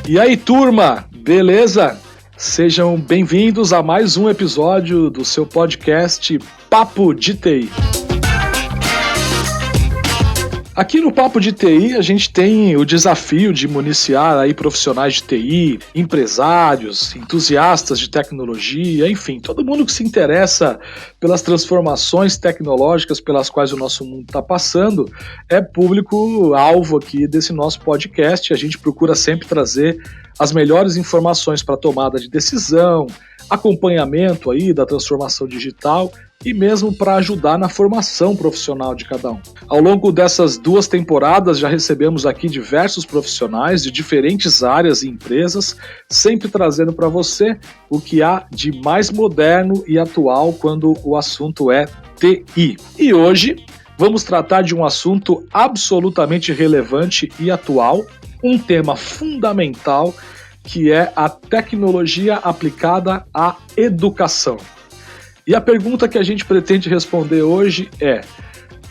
E aí, turma, beleza? Sejam bem-vindos a mais um episódio do seu podcast Papo de TI. Aqui no Papo de TI a gente tem o desafio de municiar aí profissionais de TI, empresários, entusiastas de tecnologia, enfim, todo mundo que se interessa pelas transformações tecnológicas pelas quais o nosso mundo está passando é público-alvo aqui desse nosso podcast. A gente procura sempre trazer as melhores informações para tomada de decisão, acompanhamento aí da transformação digital e mesmo para ajudar na formação profissional de cada um. Ao longo dessas 2 temporadas já recebemos aqui diversos profissionais de diferentes áreas e empresas, sempre trazendo para você o que há de mais moderno e atual quando o assunto é TI. E hoje vamos tratar de um assunto absolutamente relevante e atual, um tema fundamental, que é a tecnologia aplicada à educação. E a pergunta que a gente pretende responder hoje é: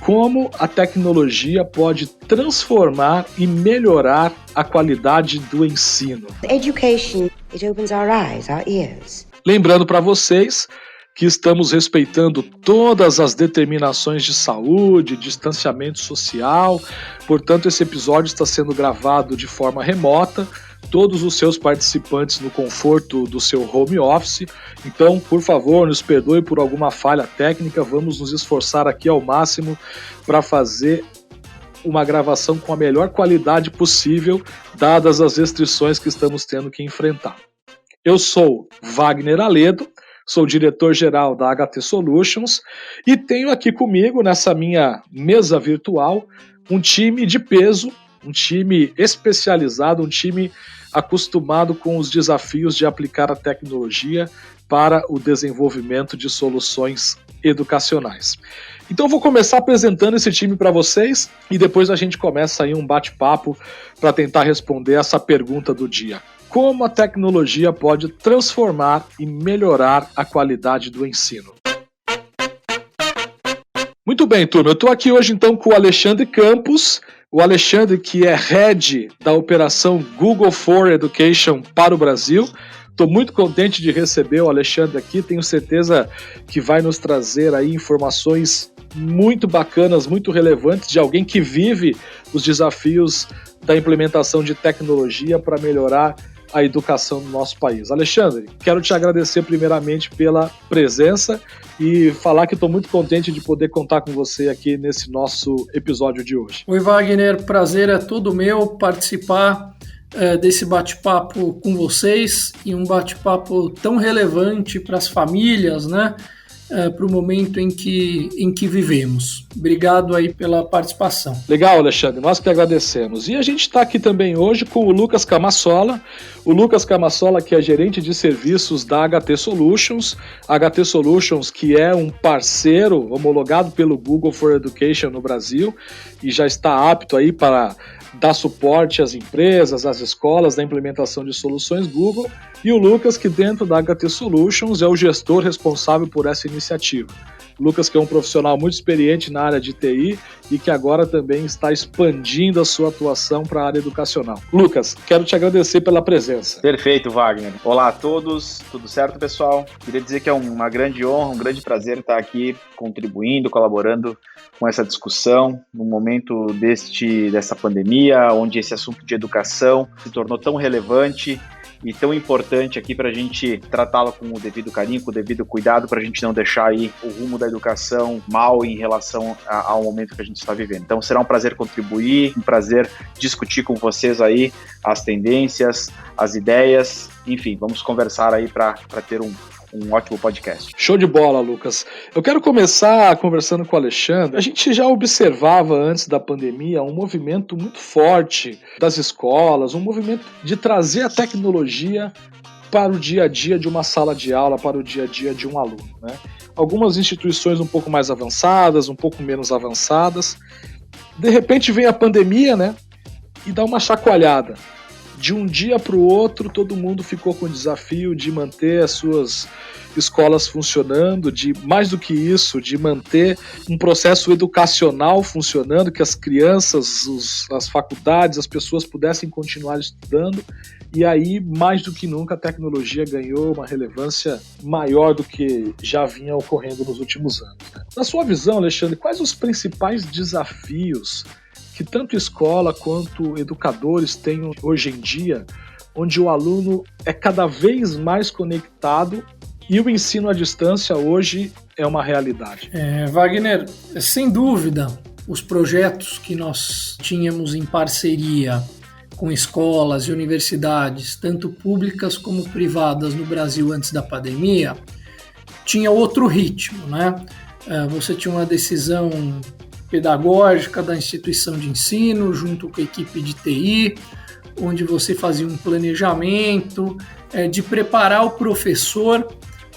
como a tecnologia pode transformar e melhorar a qualidade do ensino? Education, it opens our eyes, our ears. Lembrando para vocês que estamos respeitando todas as determinações de saúde, distanciamento social, portanto esse episódio está sendo gravado de forma remota, todos os seus participantes no conforto do seu home office. Então, por favor, nos perdoe por alguma falha técnica, vamos nos esforçar aqui ao máximo para fazer uma gravação com a melhor qualidade possível, dadas as restrições que estamos tendo que enfrentar. Eu sou Wagner Aledo, sou diretor-geral da HT Solutions e tenho aqui comigo, nessa minha mesa virtual, um time de peso, um time especializado, um time acostumado com os desafios de aplicar a tecnologia para o desenvolvimento de soluções educacionais. Então eu vou começar apresentando esse time para vocês e depois a gente começa aí um bate-papo para tentar responder essa pergunta do dia. Como a tecnologia pode transformar e melhorar a qualidade do ensino? Muito bem, turma. Eu estou aqui hoje então com o Alexandre Campos, o Alexandre que é Head da operação Google for Education para o Brasil. Estou muito contente de receber o Alexandre aqui, tenho certeza que vai nos trazer aí informações muito bacanas, muito relevantes de alguém que vive os desafios da implementação de tecnologia para melhorar a educação no nosso país. Alexandre, quero te agradecer primeiramente pela presença e falar que estou muito contente de poder contar com você aqui nesse nosso episódio de hoje. Oi, Wagner, prazer é todo meu participar desse bate-papo com vocês e um bate-papo tão relevante para as famílias, né? Para o momento em que vivemos. Obrigado aí pela participação. Legal, Alexandre, nós que agradecemos. E a gente está aqui também hoje com o Lucas Camassola, que é gerente de serviços da HT Solutions. A HT Solutions, que é um parceiro homologado pelo Google for Education no Brasil e já está apto aí para dar suporte às empresas, às escolas na implementação de soluções Google, e o Lucas, que dentro da HT Solutions é o gestor responsável por essa iniciativa. O Lucas, que é um profissional muito experiente na área de TI e que agora também está expandindo a sua atuação para a área educacional. Lucas, quero te agradecer pela presença. Perfeito, Wagner. Olá a todos, tudo certo, pessoal? Queria dizer que é uma grande honra, um grande prazer estar aqui contribuindo, colaborando com essa discussão no momento dessa pandemia, onde esse assunto de educação se tornou tão relevante e tão importante aqui para a gente tratá-lo com o devido carinho, com o devido cuidado, para a gente não deixar aí o rumo da educação mal em relação ao momento que a gente está vivendo. Então será um prazer contribuir, um prazer discutir com vocês aí as tendências, as ideias, enfim, vamos conversar aí para ter um ótimo podcast. Show de bola, Lucas. Eu quero começar conversando com o Alexandre. A gente já observava antes da pandemia um movimento muito forte das escolas, um movimento de trazer a tecnologia para o dia a dia de uma sala de aula, para o dia a dia de um aluno, né? Algumas instituições um pouco mais avançadas, um pouco menos avançadas. De repente vem a pandemia, né? E dá uma chacoalhada. de um dia para o outro, todo mundo ficou com o desafio de manter as suas escolas funcionando, de mais do que isso, de manter um processo educacional funcionando, que as crianças, as faculdades, as pessoas pudessem continuar estudando. E aí, mais do que nunca, a tecnologia ganhou uma relevância maior do que já vinha ocorrendo nos últimos anos, né? Na sua visão, Alexandre, quais os principais desafios que tanto escola quanto educadores têm hoje em dia, onde o aluno é cada vez mais conectado e o ensino à distância hoje é uma realidade? Wagner, sem dúvida, os projetos que nós tínhamos em parceria com escolas e universidades, tanto públicas como privadas no Brasil antes da pandemia, tinha outro ritmo, né? Você tinha uma decisão pedagógica da instituição de ensino, junto com a equipe de TI, onde você fazia um planejamento de preparar o professor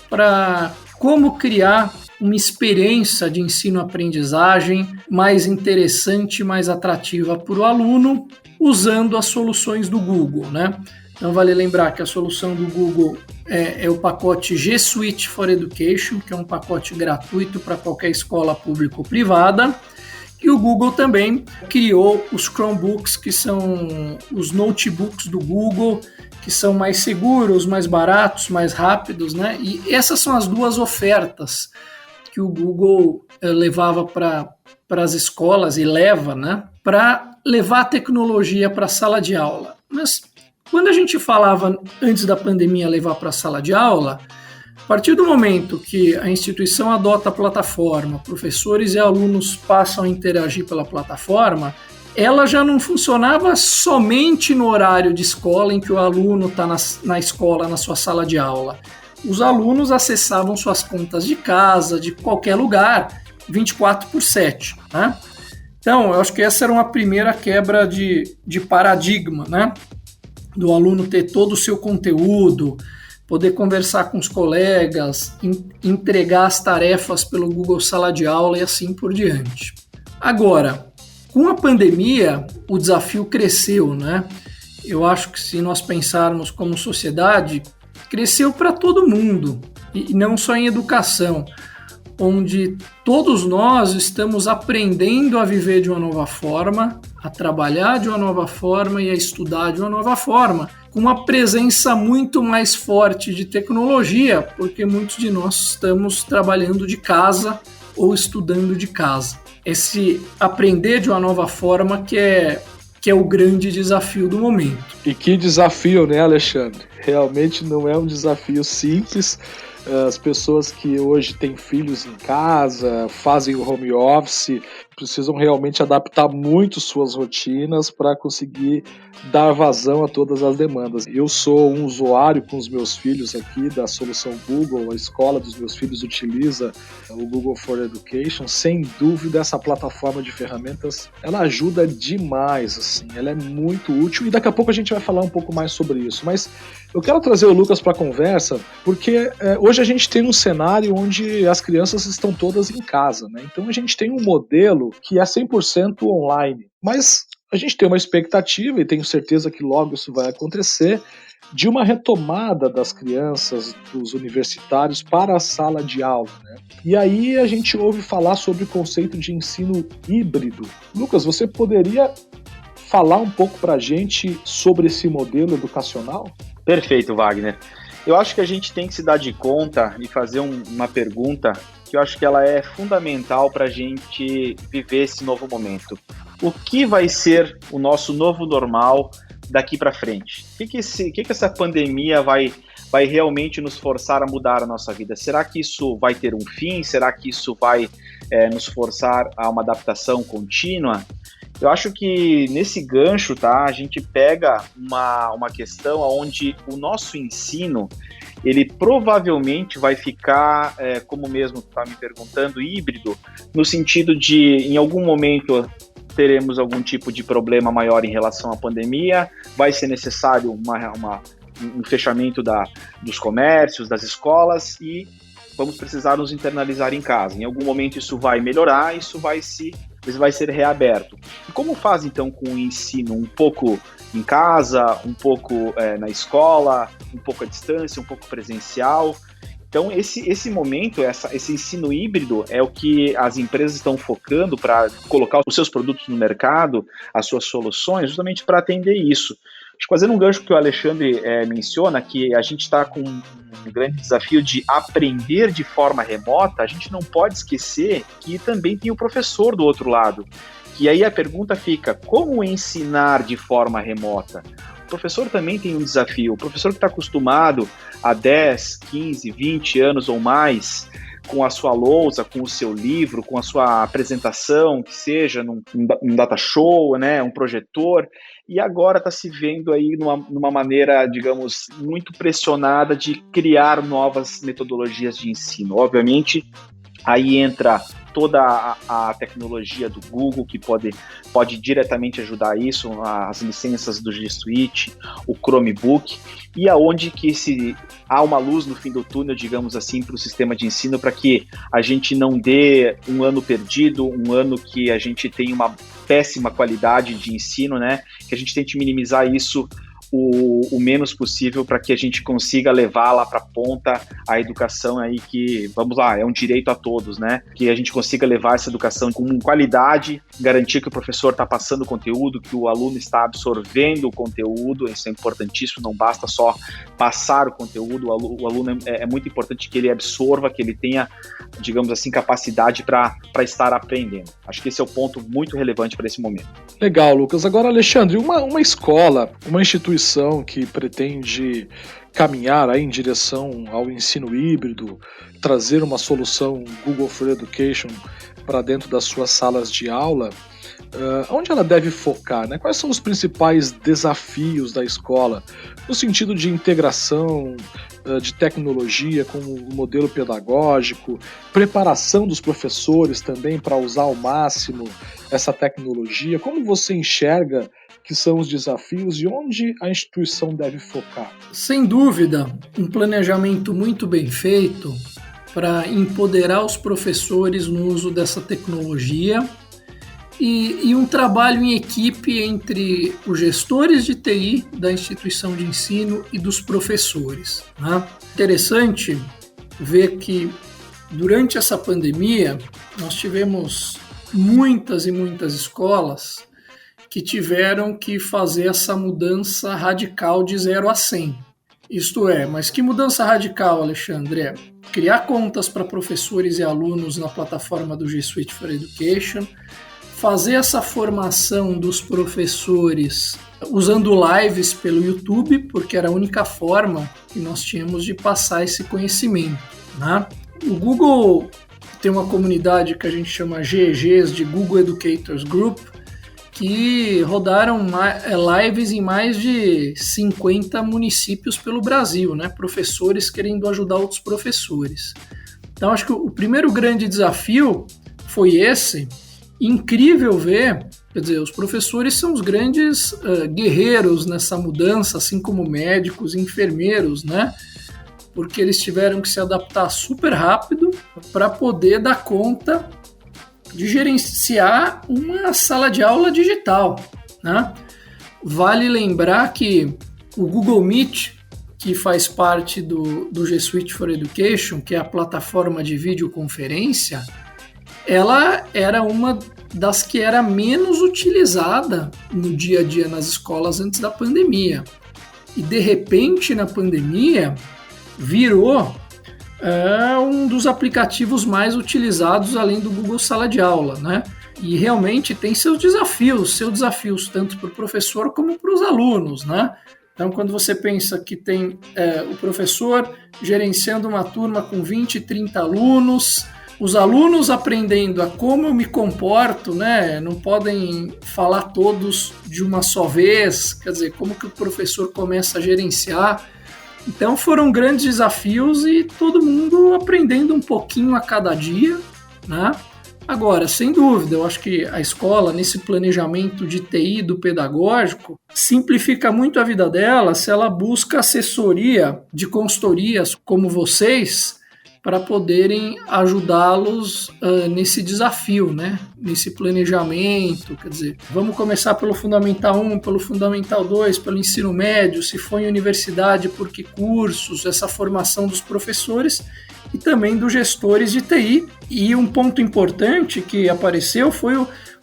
para como criar uma experiência de ensino-aprendizagem mais interessante, mais atrativa para o aluno, usando as soluções do Google, né? Então vale lembrar que a solução do Google é o pacote G Suite for Education, que é um pacote gratuito para qualquer escola pública ou privada. E o Google também criou os Chromebooks, que são os notebooks do Google, que são mais seguros, mais baratos, mais rápidos, né? E essas são as duas ofertas que o Google levava para as escolas e leva, né? Para levar a tecnologia para a sala de aula. Mas quando a gente falava antes da pandemia levar para a sala de aula, a partir do momento que a instituição adota a plataforma, professores e alunos passam a interagir pela plataforma, ela já não funcionava somente no horário de escola em que o aluno está na escola, na sua sala de aula. Os alunos acessavam suas contas de casa, de qualquer lugar, 24/7, né? Então, eu acho que essa era uma primeira quebra de paradigma, né? Do aluno ter todo o seu conteúdo, poder conversar com os colegas, entregar as tarefas pelo Google Sala de Aula e assim por diante. Agora, com a pandemia, o desafio cresceu, né? Eu acho que se nós pensarmos como sociedade, cresceu para todo mundo, e não só em educação, onde todos nós estamos aprendendo a viver de uma nova forma, a trabalhar de uma nova forma e a estudar de uma nova forma, com uma presença muito mais forte de tecnologia, porque muitos de nós estamos trabalhando de casa ou estudando de casa. Esse aprender de uma nova forma que é o grande desafio do momento. E que desafio, né, Alexandre? Realmente não é um desafio simples. As pessoas que hoje têm filhos em casa, fazem o home office, precisam realmente adaptar muito suas rotinas para conseguir dar vazão a todas as demandas. Eu sou um usuário com os meus filhos aqui da solução Google, a escola dos meus filhos utiliza o Google for Education. Sem dúvida, essa plataforma de ferramentas, ela ajuda demais, assim, ela é muito útil e daqui a pouco a gente vai falar um pouco mais sobre isso. Mas eu quero trazer o Lucas para a conversa porque hoje a gente tem um cenário onde as crianças estão todas em casa, né? Então a gente tem um modelo que é 100% online, mas a gente tem uma expectativa, e tenho certeza que logo isso vai acontecer, de uma retomada das crianças, dos universitários para a sala de aula, né? E aí a gente ouve falar sobre o conceito de ensino híbrido. Lucas, você poderia falar um pouco para a gente sobre esse modelo educacional? Perfeito, Wagner. Eu acho que a gente tem que se dar de conta e fazer uma pergunta que eu acho que ela é fundamental para a gente viver esse novo momento. O que vai ser o nosso novo normal daqui para frente? O que essa pandemia vai realmente nos forçar a mudar a nossa vida? Será que isso vai ter um fim? Será que isso vai nos forçar a uma adaptação contínua? Eu acho que nesse gancho, tá, a gente pega uma questão onde o nosso ensino, ele provavelmente vai ficar, como mesmo está me perguntando, híbrido, no sentido de, em algum momento, teremos algum tipo de problema maior em relação à pandemia, vai ser necessário um fechamento dos comércios, das escolas, e vamos precisar nos internalizar em casa. Em algum momento isso vai melhorar, isso vai se vai ser reaberto. E como faz então com o ensino? Um pouco em casa, um pouco na escola, um pouco à distância, um pouco presencial. Então, esse momento, esse ensino híbrido é o que as empresas estão focando para colocar os seus produtos no mercado, as suas soluções, justamente para atender isso. Fazendo um gancho que o Alexandre menciona, que a gente está com um grande desafio de aprender de forma remota, a gente não pode esquecer que também tem o professor do outro lado. E aí a pergunta fica, como ensinar de forma remota? O professor também tem um desafio. O professor que está acostumado há 10, 15, 20 anos ou mais com a sua lousa, com o seu livro, com a sua apresentação, que seja num data show, né, um projetor, e agora está se vendo aí numa maneira, digamos, muito pressionada de criar novas metodologias de ensino. Obviamente, aí entra toda a tecnologia do Google, que pode diretamente ajudar isso, as licenças do G Suite, o Chromebook, e aonde que há uma luz no fim do túnel, digamos assim, para o sistema de ensino, para que a gente não dê um ano perdido, um ano que a gente tem uma péssima qualidade de ensino, né? Que a gente tente minimizar isso o menos possível para que a gente consiga levar lá para a ponta a educação aí que, vamos lá, é um direito a todos, né? Que a gente consiga levar essa educação com qualidade, garantir que o professor está passando o conteúdo, que o aluno está absorvendo o conteúdo, isso é importantíssimo, não basta só passar o conteúdo, o aluno é muito importante que ele absorva, que ele tenha, digamos assim, capacidade para estar aprendendo. Acho que esse é o ponto muito relevante para esse momento. Legal, Lucas. Agora, Alexandre, uma escola, uma instituição que pretende caminhar aí em direção ao ensino híbrido, trazer uma solução Google for Education para dentro das suas salas de aula, onde ela deve focar, né? Quais são os principais desafios da escola no sentido de integração de tecnologia com o modelo pedagógico, preparação dos professores também para usar ao máximo essa tecnologia? Como você enxerga que são os desafios e onde a instituição deve focar? Sem dúvida, um planejamento muito bem feito para empoderar os professores no uso dessa tecnologia e um trabalho em equipe entre os gestores de TI da instituição de ensino e dos professores, né? Interessante ver que durante essa pandemia nós tivemos muitas e muitas escolas que tiveram que fazer essa mudança radical de 0 a 100. Isto é, mas que mudança radical, Alexandre? É criar contas para professores e alunos na plataforma do G Suite for Education, fazer essa formação dos professores usando lives pelo YouTube, porque era a única forma que nós tínhamos de passar esse conhecimento, né? O Google tem uma comunidade que a gente chama GEGs, de Google Educators Group, que rodaram lives em mais de 50 municípios pelo Brasil, né? Professores querendo ajudar outros professores. Então, acho que o primeiro grande desafio foi esse. Incrível ver, quer dizer, os professores são os grandes guerreiros nessa mudança, assim como médicos e enfermeiros, né? Porque eles tiveram que se adaptar super rápido para poder dar conta de gerenciar uma sala de aula digital, né? Vale lembrar que o Google Meet, que faz parte do G Suite for Education, que é a plataforma de videoconferência, ela era uma das que era menos utilizada no dia a dia nas escolas antes da pandemia. E, de repente, na pandemia, virou um dos aplicativos mais utilizados além do Google Sala de Aula, né? E realmente tem seus desafios tanto para o professor como para os alunos, né? Então, quando você pensa que tem o professor gerenciando uma turma com 20, 30 alunos, os alunos aprendendo a como eu me comporto, né? Não podem falar todos de uma só vez, quer dizer, como que o professor começa a gerenciar. Então foram grandes desafios e todo mundo aprendendo um pouquinho a cada dia, né? Agora, sem dúvida, eu acho que a escola, nesse planejamento de TI do pedagógico, simplifica muito a vida dela se ela busca assessoria de consultorias como vocês, para poderem ajudá-los nesse desafio, né? Nesse planejamento. Quer dizer, vamos começar pelo Fundamental 1, pelo Fundamental 2, pelo ensino médio, se for em universidade, por que cursos, essa formação dos professores e também dos gestores de TI. E um ponto importante que apareceu foi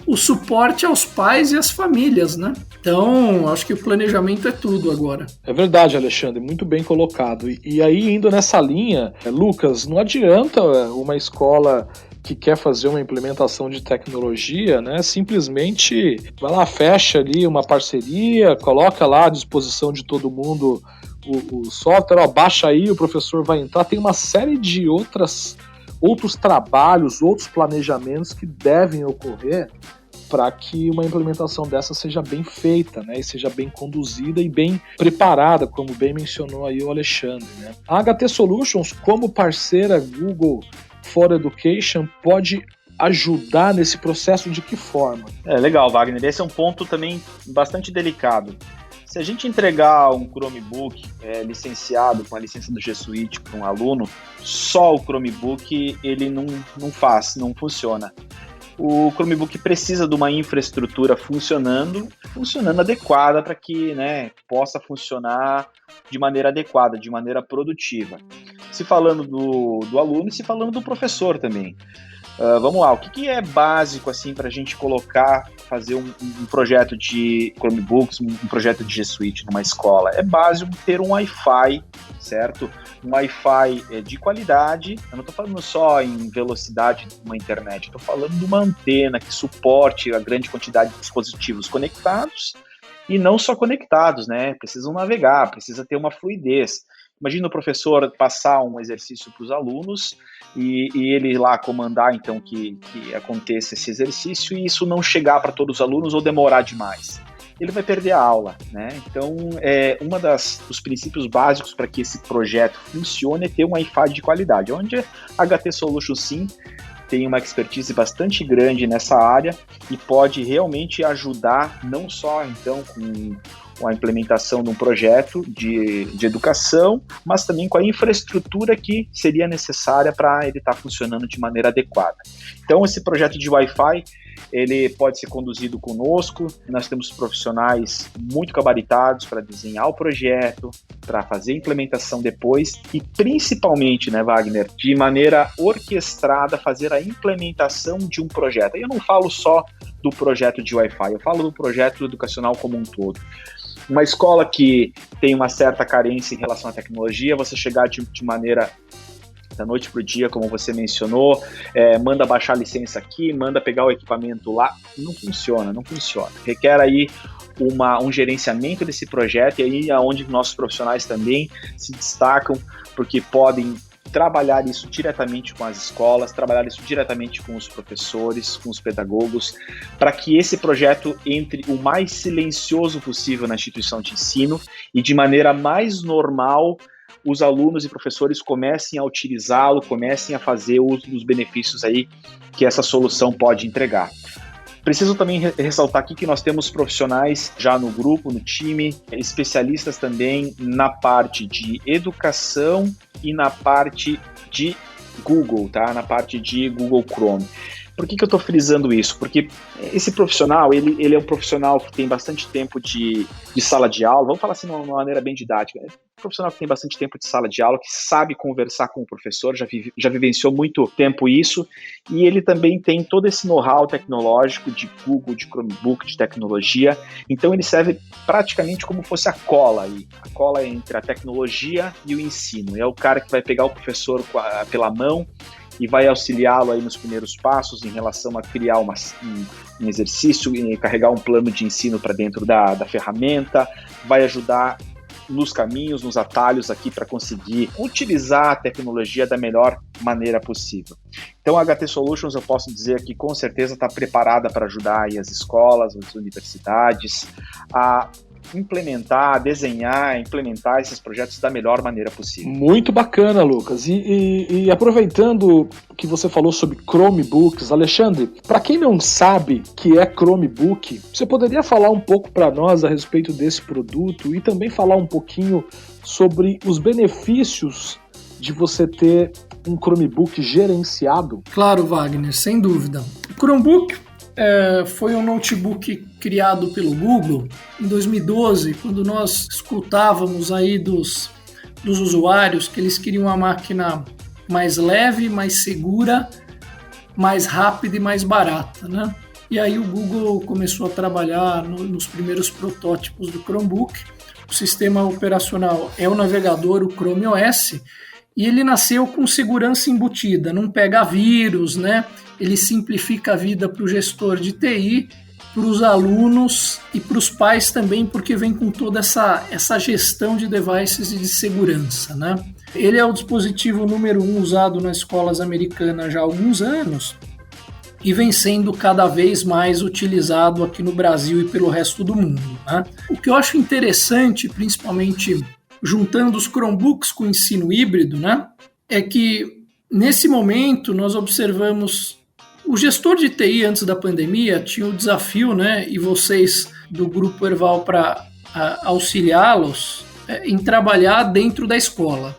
o suporte aos pais e às famílias, né? Então, acho que o planejamento é tudo agora. É verdade, Alexandre, muito bem colocado. E aí, indo nessa linha, Lucas, não adianta uma escola que quer fazer uma implementação de tecnologia, né, simplesmente vai lá, fecha ali uma parceria, coloca lá à disposição de todo mundo o software, baixa aí, o professor vai entrar. Tem uma série de outros trabalhos, outros planejamentos que devem ocorrer para que uma implementação dessa seja bem feita, né, e seja bem conduzida e bem preparada, como bem mencionou aí o Alexandre, né. A HT Solutions, como parceira Google for Education, pode ajudar nesse processo de que forma? Legal, Wagner. Esse é um ponto também bastante delicado. Se a gente entregar um Chromebook licenciado com a licença do G Suite para um aluno, só o Chromebook ele não funciona. O Chromebook precisa de uma infraestrutura funcionando adequada para que, né, possa funcionar de maneira adequada, de maneira produtiva. Se falando do aluno e se falando do professor também. Vamos lá, o que é básico assim, para a gente fazer um projeto de Chromebooks, um projeto de G Suite numa escola? É básico ter um Wi-Fi, certo? Um Wi-Fi de qualidade. Eu não estou falando só em velocidade de uma internet, estou falando de uma antena que suporte a grande quantidade de dispositivos conectados e não só conectados, né? Precisam navegar, precisa ter uma fluidez. Imagina o professor passar um exercício para os alunos e ele lá comandar, então, que aconteça esse exercício e isso não chegar para todos os alunos ou demorar demais. Ele vai perder a aula, né? Então, dos princípios básicos para que esse projeto funcione é ter um Wi-Fi de qualidade, onde a HT Solutions, sim, tem uma expertise bastante grande nessa área e pode realmente ajudar, não só, então, com a implementação de um projeto de educação, mas também com a infraestrutura que seria necessária para ele estar funcionando de maneira adequada. Então, esse projeto de Wi-Fi, ele pode ser conduzido conosco. Nós temos profissionais muito gabaritados para desenhar o projeto, para fazer a implementação depois e principalmente, né, Wagner, de maneira orquestrada, fazer a implementação de um projeto. E eu não falo só do projeto de Wi-Fi, eu falo do projeto educacional como um todo. Uma escola que tem uma certa carência em relação à tecnologia, você chegar de maneira da noite para o dia, como você mencionou, manda baixar a licença aqui, manda pegar o equipamento lá, não funciona. Requer aí um gerenciamento desse projeto, e aí é onde nossos profissionais também se destacam, porque podem trabalhar isso diretamente com as escolas, trabalhar isso diretamente com os professores, com os pedagogos, para que esse projeto entre o mais silencioso possível na instituição de ensino e de maneira mais normal os alunos e professores comecem a utilizá-lo, comecem a fazer uso dos benefícios aí que essa solução pode entregar. Preciso também ressaltar aqui que nós temos profissionais já no grupo, no time, especialistas também na parte de educação e na parte de Google, tá? Na parte de Google Chrome. Por que eu estou frisando isso? Porque esse profissional, ele é um profissional que tem bastante tempo de sala de aula, vamos falar assim de uma maneira bem didática, é um profissional que tem bastante tempo de sala de aula, que sabe conversar com o professor, já vivenciou muito tempo isso, e ele também tem todo esse know-how tecnológico de Google, de Chromebook, de tecnologia, então ele serve praticamente como fosse a cola entre a tecnologia e o ensino. É o cara que vai pegar o professor pela mão e vai auxiliá-lo aí nos primeiros passos em relação a criar um exercício e carregar um plano de ensino para dentro da ferramenta, vai ajudar nos caminhos, nos atalhos aqui para conseguir utilizar a tecnologia da melhor maneira possível. Então a HT Solutions, eu posso dizer que com certeza está preparada para ajudar aí as escolas, as universidades a implementar esses projetos da melhor maneira possível. Muito bacana, Lucas. E aproveitando que você falou sobre Chromebooks, Alexandre, para quem não sabe que é Chromebook, você poderia falar um pouco para nós a respeito desse produto e também falar um pouquinho sobre os benefícios de você ter um Chromebook gerenciado? Claro, Wagner, sem dúvida. O Chromebook foi um notebook criado pelo Google em 2012, quando nós escutávamos aí dos usuários que eles queriam uma máquina mais leve, mais segura, mais rápida e mais barata, né? E aí o Google começou a trabalhar nos primeiros protótipos do Chromebook. O sistema operacional é o navegador, o Chrome OS, e ele nasceu com segurança embutida, não pega vírus, né? Ele simplifica a vida para o gestor de TI, para os alunos e para os pais também, porque vem com toda essa gestão de devices e de segurança, né? Ele é o dispositivo número 1 usado nas escolas americanas já há alguns anos e vem sendo cada vez mais utilizado aqui no Brasil e pelo resto do mundo, né? O que eu acho interessante, principalmente juntando os Chromebooks com o ensino híbrido, né, é que nesse momento nós observamos o gestor de TI antes da pandemia tinha o desafio, né, e vocês do Grupo Erval para auxiliá-los em trabalhar dentro da escola.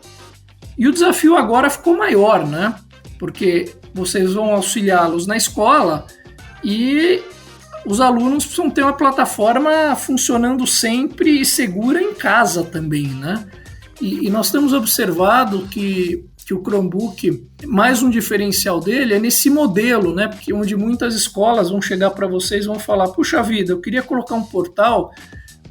E o desafio agora ficou maior, né, porque vocês vão auxiliá-los na escola e os alunos precisam ter uma plataforma funcionando sempre e segura em casa também, né? E nós temos observado que o Chromebook, mais um diferencial dele é nesse modelo, né? Porque onde muitas escolas vão chegar para vocês e vão falar, puxa vida, eu queria colocar um portal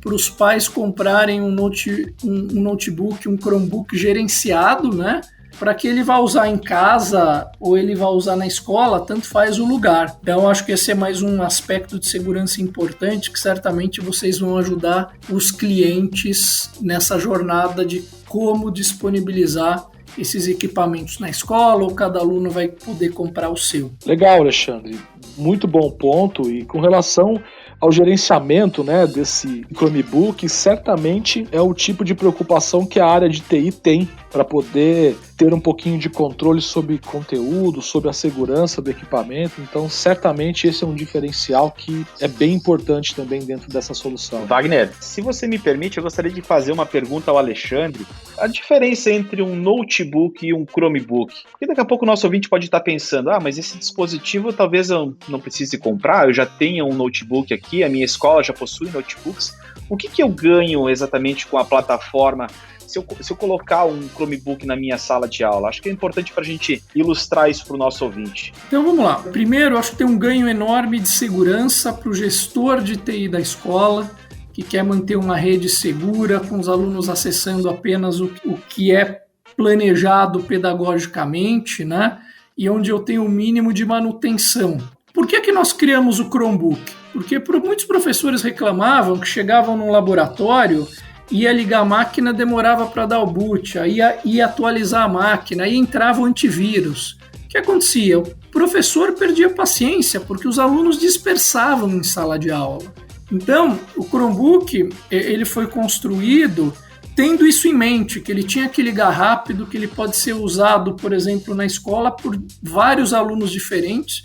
para os pais comprarem um notebook, um Chromebook gerenciado, né? Para que ele vá usar em casa ou ele vá usar na escola, tanto faz o lugar. Então, acho que esse é mais um aspecto de segurança importante que certamente vocês vão ajudar os clientes nessa jornada de como disponibilizar esses equipamentos na escola ou cada aluno vai poder comprar o seu. Legal, Alexandre. Muito bom ponto. E com relação ao gerenciamento, né, desse Chromebook, certamente é o tipo de preocupação que a área de TI tem para poder ter um pouquinho de controle sobre conteúdo, sobre a segurança do equipamento. Então, certamente esse é um diferencial que é bem importante também dentro dessa solução. Wagner, se você me permite, eu gostaria de fazer uma pergunta ao Alexandre. A diferença entre um notebook e um Chromebook? Porque daqui a pouco o nosso ouvinte pode estar pensando, mas esse dispositivo talvez eu não precise comprar, eu já tenho um notebook aqui, a minha escola já possui notebooks. O que eu ganho exatamente com a plataforma se eu colocar um Chromebook na minha sala de aula? Acho que é importante para a gente ilustrar isso para o nosso ouvinte. Então vamos lá. Primeiro, acho que tem um ganho enorme de segurança para o gestor de TI da escola, que quer manter uma rede segura, com os alunos acessando apenas o que é planejado pedagogicamente, né? E onde eu tenho o mínimo de manutenção. Por que nós criamos o Chromebook? Porque muitos professores reclamavam que chegavam num laboratório, ia ligar a máquina, demorava para dar o boot, aí ia atualizar a máquina, aí entrava o antivírus. O que acontecia? O professor perdia paciência, porque os alunos dispersavam em sala de aula. Então, o Chromebook ele foi construído tendo isso em mente, que ele tinha que ligar rápido, que ele pode ser usado, por exemplo, na escola por vários alunos diferentes.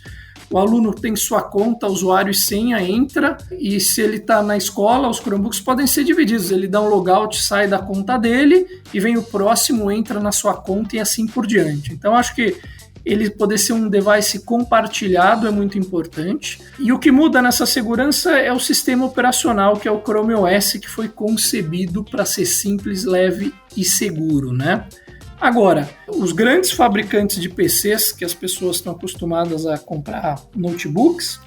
O aluno tem sua conta, usuário e senha, entra, e se ele está na escola, os Chromebooks podem ser divididos. Ele dá um logout, sai da conta dele, e vem o próximo, entra na sua conta e assim por diante. Então, acho que ele poder ser um device compartilhado é muito importante. E o que muda nessa segurança é o sistema operacional, que é o Chrome OS, que foi concebido para ser simples, leve e seguro, né? Agora, os grandes fabricantes de PCs que as pessoas estão acostumadas a comprar notebooks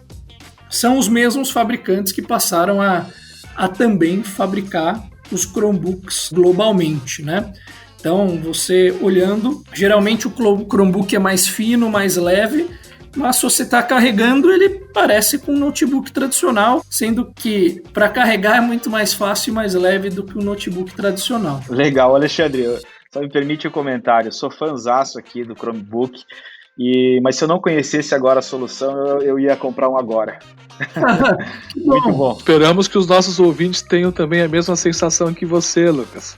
são os mesmos fabricantes que passaram a também fabricar os Chromebooks globalmente, né? Então, você olhando, geralmente o Chromebook é mais fino, mais leve, mas se você está carregando, ele parece com um notebook tradicional, sendo que para carregar é muito mais fácil e mais leve do que um notebook tradicional. Legal, Alexandre. Só me permite um comentário. Eu sou fãzaço aqui do Chromebook, mas se eu não conhecesse agora a solução, eu ia comprar um agora. Muito bom. Esperamos que os nossos ouvintes tenham também a mesma sensação que você, Lucas.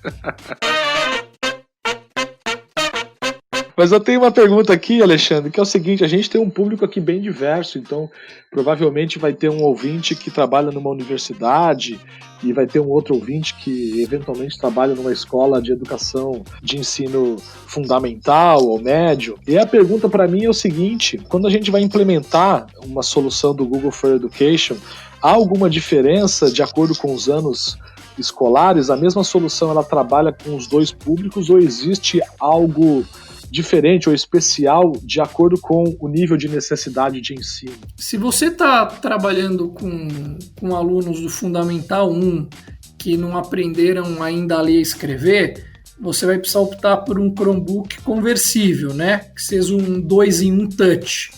Mas eu tenho uma pergunta aqui, Alexandre, que é o seguinte: a gente tem um público aqui bem diverso, então provavelmente vai ter um ouvinte que trabalha numa universidade e vai ter um outro ouvinte que eventualmente trabalha numa escola de educação de ensino fundamental ou médio. E a pergunta para mim é o seguinte: quando a gente vai implementar uma solução do Google for Education, há alguma diferença de acordo com os anos escolares? A mesma solução ela trabalha com os dois públicos ou existe algo diferente ou especial de acordo com o nível de necessidade de ensino? Se você está trabalhando com alunos do Fundamental 1 que não aprenderam ainda a ler e escrever, você vai precisar optar por um Chromebook conversível, né? Que seja um 2-in-1 touch.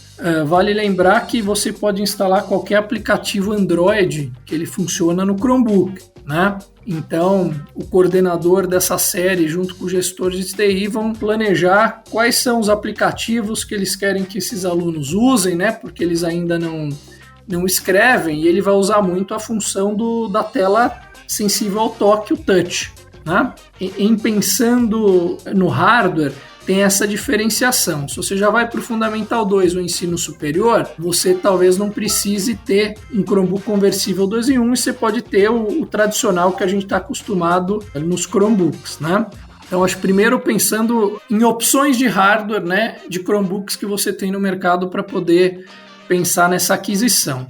Vale lembrar que você pode instalar qualquer aplicativo Android que ele funciona no Chromebook, né? Então, o coordenador dessa série, junto com o gestor de TI, vão planejar quais são os aplicativos que eles querem que esses alunos usem, né? Porque eles ainda não escrevem, e ele vai usar muito a função da tela sensível ao toque, o touch, né? Em pensando no hardware, tem essa diferenciação. Se você já vai para o Fundamental 2, o ensino superior, você talvez não precise ter um Chromebook conversível 2-in-1 e você pode ter o tradicional que a gente está acostumado nos Chromebooks, né? Então, acho primeiro pensando em opções de hardware, né, de Chromebooks que você tem no mercado para poder pensar nessa aquisição.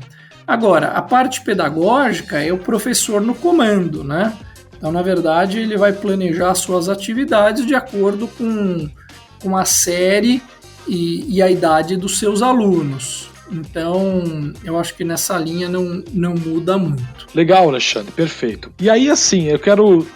Agora, a parte pedagógica é o professor no comando, né? Então, na verdade, ele vai planejar suas atividades de acordo com a série e a idade dos seus alunos. Então, eu acho que nessa linha não muda muito. Legal, Alexandre, perfeito. E aí, assim, eu quero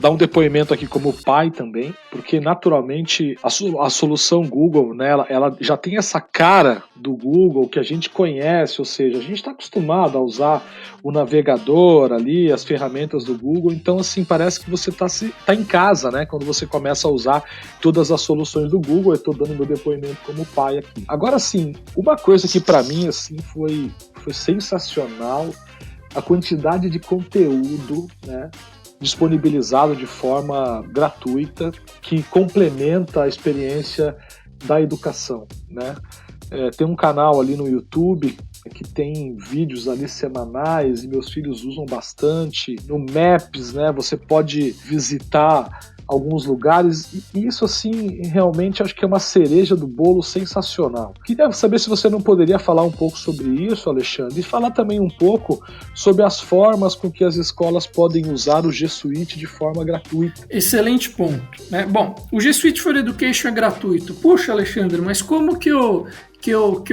dar um depoimento aqui como pai também, porque naturalmente a solução Google, né, ela já tem essa cara do Google que a gente conhece, ou seja, a gente está acostumado a usar o navegador ali, as ferramentas do Google, então assim, parece que você tá em casa, né, quando você começa a usar todas as soluções do Google. Eu estou dando meu depoimento como pai aqui. Agora sim, uma coisa que para mim assim foi sensacional, a quantidade de conteúdo, né, disponibilizado de forma gratuita que complementa a experiência da educação, né? Tem um canal ali no YouTube que tem vídeos ali semanais e meus filhos usam bastante. No Maps, né, você pode visitar alguns lugares e isso assim realmente acho que é uma cereja do bolo sensacional. Queria saber se você não poderia falar um pouco sobre isso, Alexandre, e falar também um pouco sobre as formas com que as escolas podem usar o G Suite de forma gratuita. Excelente ponto, né? Bom, o G Suite for Education é gratuito. Puxa, Alexandre, mas como que eu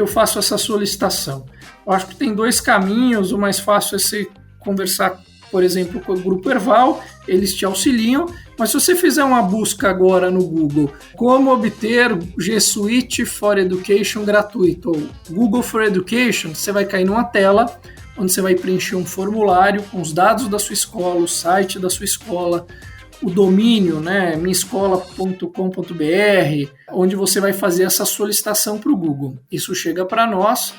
faço essa solicitação? Eu acho que tem dois caminhos. O mais fácil é você conversar, por exemplo, com o Grupo Erval, eles te auxiliam, mas se você fizer uma busca agora no Google, como obter G Suite for Education gratuito, ou Google for Education, você vai cair numa tela onde você vai preencher um formulário com os dados da sua escola, o site da sua escola, o domínio, né, minhaescola.com.br, onde você vai fazer essa solicitação para o Google. Isso chega para nós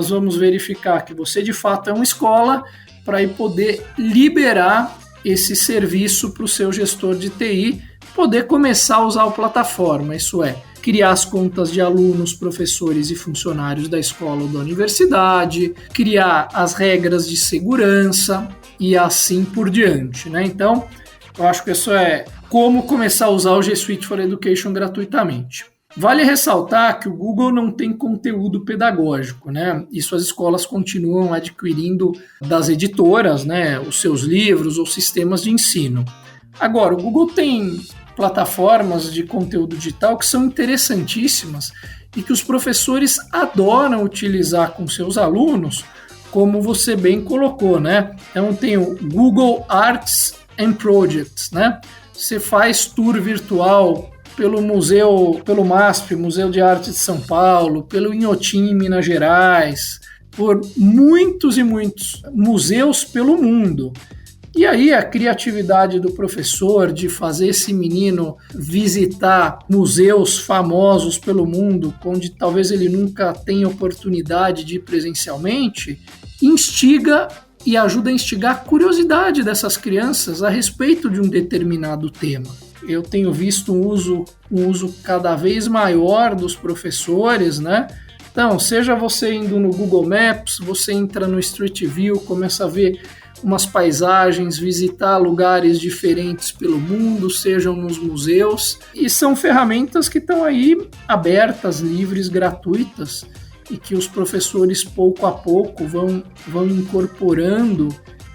vamos verificar que você de fato é uma escola para aí poder liberar esse serviço para o seu gestor de TI poder começar a usar a plataforma, isso é, criar as contas de alunos, professores e funcionários da escola ou da universidade, criar as regras de segurança e assim por diante, né? Então, eu acho que isso é como começar a usar o G Suite for Education gratuitamente. Vale ressaltar que o Google não tem conteúdo pedagógico, né? Isso as escolas continuam adquirindo das editoras, né, os seus livros ou sistemas de ensino. Agora, o Google tem plataformas de conteúdo digital que são interessantíssimas e que os professores adoram utilizar com seus alunos, como você bem colocou, né? Então tem o Google Arts and Projects, né? Você faz tour virtual pelo museu, pelo MASP, Museu de Arte de São Paulo, pelo Inhotim, em Minas Gerais, por muitos e muitos museus pelo mundo. E aí a criatividade do professor de fazer esse menino visitar museus famosos pelo mundo, onde talvez ele nunca tenha oportunidade de ir presencialmente, instiga e ajuda a instigar a curiosidade dessas crianças a respeito de um determinado tema. eu tenho visto um uso cada vez maior dos professores, né? Então, seja você indo no Google Maps, você entra no Street View, começa a ver umas paisagens, visitar lugares diferentes pelo mundo, sejam nos museus, e são ferramentas que estão aí abertas, livres, gratuitas, e que os professores pouco a pouco vão incorporando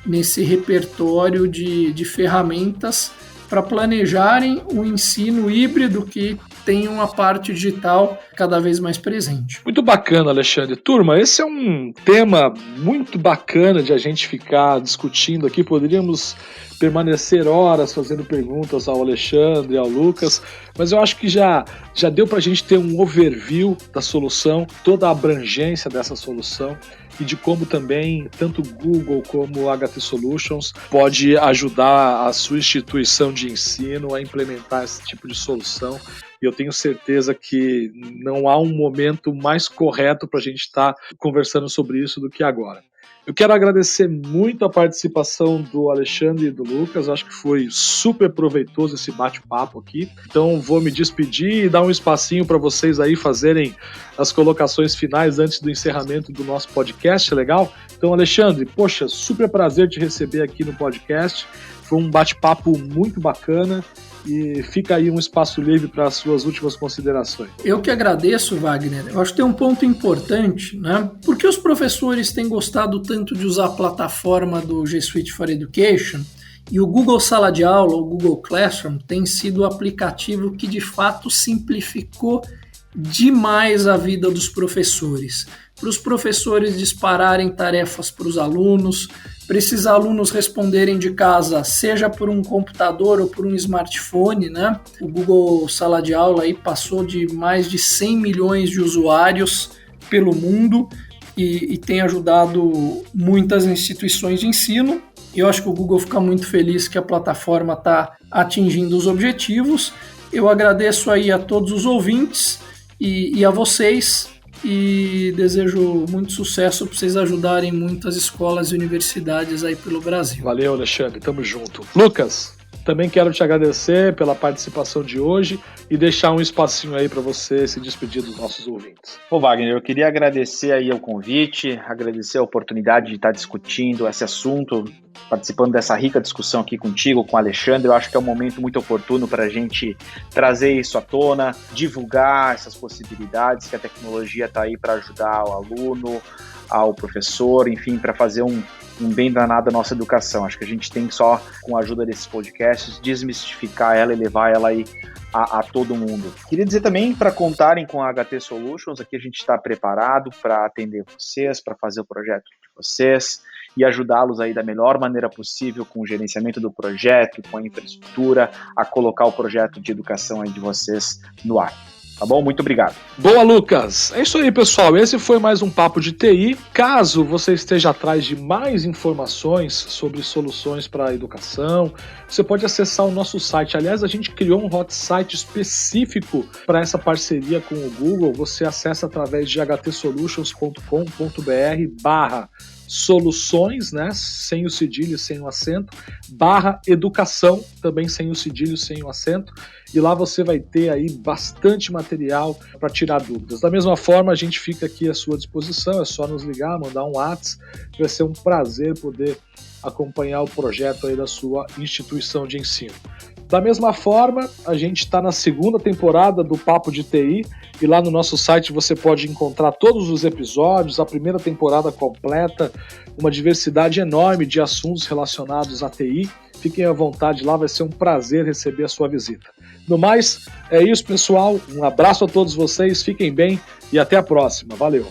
nesse repertório de ferramentas para planejarem o ensino híbrido que tem uma parte digital cada vez mais presente. Muito bacana, Alexandre. Turma, esse é um tema muito bacana de a gente ficar discutindo aqui. Poderíamos permanecer horas fazendo perguntas ao Alexandre e ao Lucas, mas eu acho que já deu para a gente ter um overview da solução, toda a abrangência dessa solução e de como também tanto o Google como o HT Solutions pode ajudar a sua instituição de ensino a implementar esse tipo de solução. E eu tenho certeza que não há um momento mais correto para a gente estar conversando sobre isso do que agora. Eu quero agradecer muito a participação do Alexandre e do Lucas, acho que foi super proveitoso esse bate-papo aqui. Então vou me despedir e dar um espacinho para vocês aí fazerem as colocações finais antes do encerramento do nosso podcast, legal? Então, Alexandre, poxa, super prazer te receber aqui no podcast, foi um bate-papo muito bacana. E fica aí um espaço livre para as suas últimas considerações. Eu que agradeço, Wagner. Eu acho que tem um ponto importante, né? Por que os professores têm gostado tanto de usar a plataforma do G Suite for Education? E o Google Sala de Aula, o Google Classroom, tem sido o aplicativo que de fato simplificou demais a vida dos professores. Para os professores dispararem tarefas para os alunos, para esses alunos responderem de casa, seja por um computador ou por um smartphone, né? O Google Sala de Aula aí passou de mais de 100 milhões de usuários pelo mundo e tem ajudado muitas instituições de ensino. Eu acho que o Google fica muito feliz que a plataforma está atingindo os objetivos. Eu agradeço aí a todos os ouvintes e a vocês, e desejo muito sucesso para vocês ajudarem muitas escolas e universidades aí pelo Brasil. Valeu, Alexandre, tamo junto. Lucas, também quero te agradecer pela participação de hoje e deixar um espacinho aí para você se despedir dos nossos ouvintes. Ô Wagner, eu queria agradecer aí o convite, agradecer a oportunidade de estar discutindo esse assunto, participando dessa rica discussão aqui contigo, com o Alexandre. Eu acho que é um momento muito oportuno para a gente trazer isso à tona, divulgar essas possibilidades, que a tecnologia está aí para ajudar o aluno, ao professor, enfim, para fazer um bem danado à nossa educação. Acho que a gente tem que só, com a ajuda desses podcasts, desmistificar ela e levar ela aí a todo mundo. Queria dizer também para contarem com a HT Solutions, aqui a gente está preparado para atender vocês, para fazer o projeto de vocês e ajudá-los aí da melhor maneira possível com o gerenciamento do projeto, com a infraestrutura, a colocar o projeto de educação aí de vocês no ar. Tá bom? Muito obrigado. Boa, Lucas. É isso aí, pessoal. Esse foi mais um Papo de TI. Caso você esteja atrás de mais informações sobre soluções para a educação, você pode acessar o nosso site. Aliás, a gente criou um hot site específico para essa parceria com o Google. Você acessa através de htsolutions.com.br/soluções, né, sem o cedilho, sem o acento, /educação, também sem o cedilho, sem o acento, e lá você vai ter aí bastante material para tirar dúvidas. Da mesma forma, a gente fica aqui à sua disposição, é só nos ligar, mandar um WhatsApp, vai ser um prazer poder acompanhar o projeto aí da sua instituição de ensino. Da mesma forma, a gente está na segunda temporada do Papo de TI e lá no nosso site você pode encontrar todos os episódios, a primeira temporada completa, uma diversidade enorme de assuntos relacionados à TI. Fiquem à vontade lá, vai ser um prazer receber a sua visita. No mais, é isso, pessoal. Um abraço a todos vocês, fiquem bem e até a próxima. Valeu!